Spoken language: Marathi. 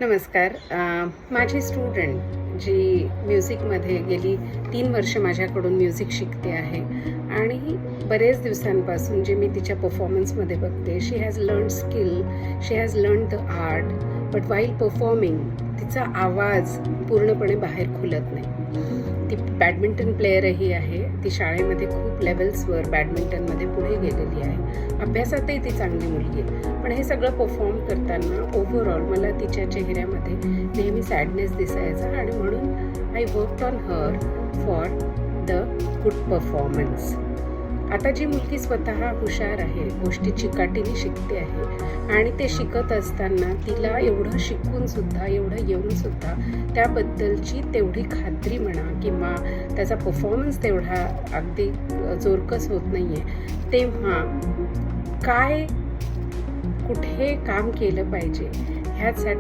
नमस्कार. माझी स्टुडंट जी म्युझिकमध्ये गेली 3 वर्ष माझ्याकडून म्युझिक शिकते आहे आणि बरेच दिवसांपासून जे मी तिच्या परफॉर्मन्समध्ये बघते, she has learn skill, she has learn the art, but while performing तिचा आवाज पूर्णपणे बाहेर खुलत नाही. ती बॅडमिंटन प्लेयरही आहे. ती शाळेमध्ये खूप लेवल्सवर बॅडमिंटनमध्ये पुढे गेलेली आहे. अभ्यासातही ती चांगली मुलगी आहे. पण हे सगळं परफॉर्म करताना ओव्हरऑल मला तिच्या चेहऱ्यामध्ये नेहमी सॅडनेस दिसायचा आणि म्हणून I worked on her for the good performance. आता जी मुलगी स्वतः हुशार आहे, गोष्टी चिकाटीने शिकते आहे आणि ते शिकत असताना तिला एवढं शिकूनसुद्धा, एवढं येऊनसुद्धा त्याबद्दलची तेवढी खात्री म्हणा किंवा त्याचा परफॉर्मन्स तेवढा अगदी जोरकस होत नाही आहे, तेव्हा काय कुठे काम केलं पाहिजे ह्यासाठी